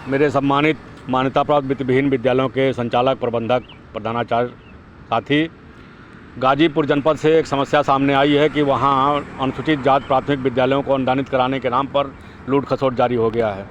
मेरे सम्मानित मान्यता प्राप्त वित्तविहीन विद्यालयों के संचालक, प्रबंधक, प्रधानाचार्य साथी, गाजीपुर जनपद से एक समस्या सामने आई है कि वहां अनुसूचित जाति प्राथमिक विद्यालयों को अनुदानित कराने के नाम पर लूट खसोट जारी हो गया है।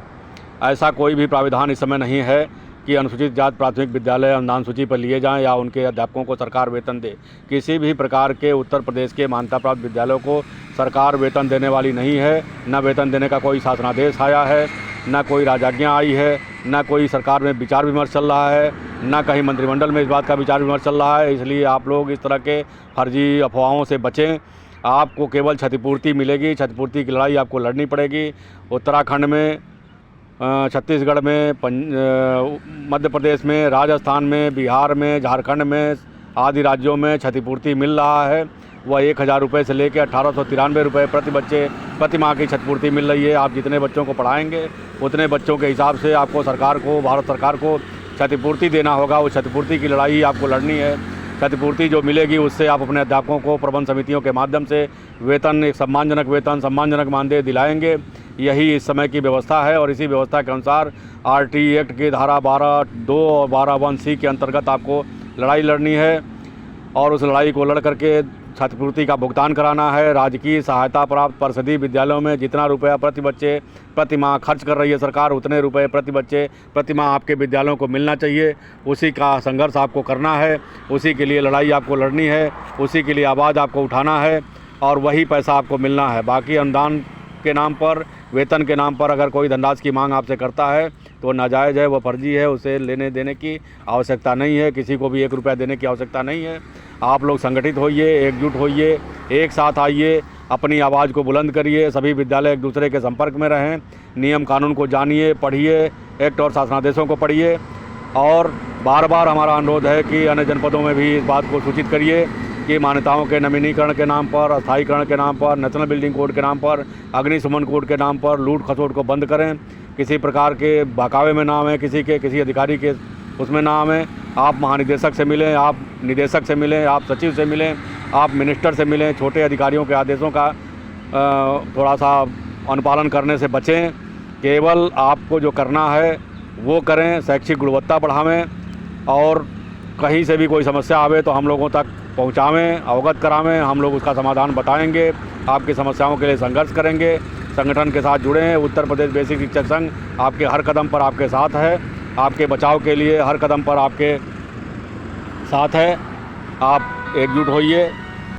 ऐसा कोई भी प्राविधान इस समय नहीं है कि अनुसूचित जाति प्राथमिक विद्यालय अनुदान सूची पर लिए जाएं या उनके अध्यापकों को सरकार वेतन दे। किसी भी प्रकार के उत्तर प्रदेश के मान्यता प्राप्त विद्यालयों को सरकार वेतन देने वाली नहीं है। न वेतन देने का कोई शासनादेश आया है, न कोई राजाज्ञा आई है, न कोई सरकार में विचार विमर्श चल रहा है, न कहीं मंत्रिमंडल में इस बात का विचार विमर्श चल रहा है। इसलिए आप लोग इस तरह के फर्जी अफवाहों से बचें। आपको केवल क्षतिपूर्ति मिलेगी, क्षतिपूर्ति की लड़ाई आपको लड़नी पड़ेगी। उत्तराखंड में, छत्तीसगढ़ में, मध्य प्रदेश में, राजस्थान में, बिहार में, झारखंड में आदि राज्यों में क्षतिपूर्ति मिल रहा है। वह 1000 रुपये से लेकर 1893 रुपये प्रति बच्चे प्रति माह की क्षतिपूर्ति मिल रही है। आप जितने बच्चों को पढ़ाएंगे उतने बच्चों के हिसाब से आपको सरकार को, भारत सरकार को क्षतिपूर्ति देना होगा। उस क्षतिपूर्ति की लड़ाई आपको लड़नी है। क्षतिपूर्ति जो मिलेगी उससे आप अपने अध्यापकों को प्रबंध समितियों के माध्यम से वेतन, एक सम्मानजनक वेतन, सम्मानजनक मानदेय दिलाएंगे। यही इस समय की व्यवस्था है और इसी व्यवस्था के अनुसार आरटी एक्ट की धारा 12(2) और 12(1)(c) के अंतर्गत आपको लड़ाई लड़नी है और उस लड़ाई को लड़ करके क्षतिपूर्ति का भुगतान कराना है। राजकीय सहायता प्राप्त परिषदीय विद्यालयों में जितना रुपया प्रति बच्चे प्रति माह खर्च कर रही है सरकार, उतने रुपए प्रति बच्चे प्रति माह आपके विद्यालयों को मिलना चाहिए। उसी का संघर्ष आपको करना है, उसी के लिए लड़ाई आपको लड़नी है, उसी के लिए आवाज़ आपको उठाना है और वही पैसा आपको मिलना है। बाकी अनुदान के नाम पर, वेतन के नाम पर अगर कोई धनराशि की मांग आपसे करता है तो नाजायज़ है, वो फर्जी है। उसे लेने देने की आवश्यकता नहीं है, किसी को भी 1 रुपया देने की आवश्यकता नहीं है। आप लोग संगठित होइए, एकजुट होइए, एक साथ आइए, अपनी आवाज़ को बुलंद करिए। सभी विद्यालय एक दूसरे के संपर्क में रहें, नियम कानून को जानिए, पढ़िए, एक्ट और शासनादेशों को पढ़िए और बार बार हमारा अनुरोध है कि अन्य जनपदों में भी इस बात को सूचित करिए कि मान्यताओं के नवीनीकरण के नाम पर, अस्थायीकरण के नाम पर, नेशनल बिल्डिंग कोड के नाम पर, अग्निशमन कोड के नाम पर लूट खसोट को बंद करें। किसी प्रकार के बहकावे में ना आवें, किसी अधिकारी के उसमें ना आवें। आप महानिदेशक से मिलें, आप निदेशक से मिलें, आप सचिव से मिलें, आप मिनिस्टर से मिलें। छोटे अधिकारियों के आदेशों का थोड़ा सा अनुपालन करने से बचें। केवल आपको जो करना है वो करें, शैक्षिक गुणवत्ता बढ़ावें और कहीं से भी कोई समस्या आवे तो हम लोगों तक पहुंचावें, अवगत करावें। हम लोग उसका समाधान बताएंगे, आपकी समस्याओं के लिए संघर्ष करेंगे। संगठन के साथ जुड़ें। उत्तर प्रदेश बेसिक शिक्षक संघ आपके हर कदम पर आपके साथ है, आपके बचाव के लिए हर कदम पर आपके साथ है। आप एकजुट होइए।